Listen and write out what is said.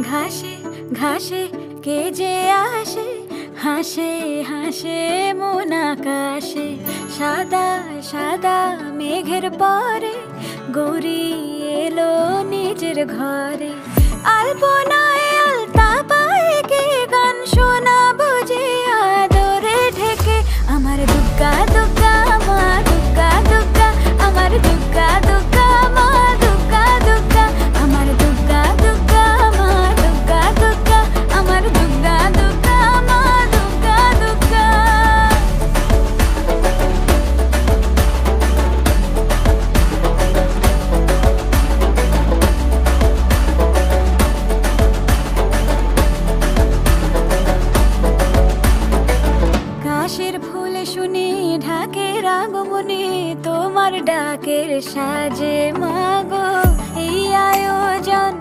ঘাসে ঘাসে কে যে আসে, হাসে হাসে মন আকাশে। সাদা সাদা মেঘের পরে গৌরী এলো নিজের ঘরে। আলপনায় আলতা পায়ে কে গান শোনাবো যে আদরে ঢেকে। আমার দুগ্গা দুগ্গা মা দুগ্গা দুগ্গা, আমার দুগ্গা দুগ্গা মা দুগ্গা দুগ্গা, আমার দুগ্গা দুগ্গা মা দুগ্গা দুগ্গা, আমার দুগ্গা দুগ্গা মা দুগ্গা দুগ্গা। কাশের ফুল শুনি ঢাকের আগমনে, তোমার ডাকের সাজে মা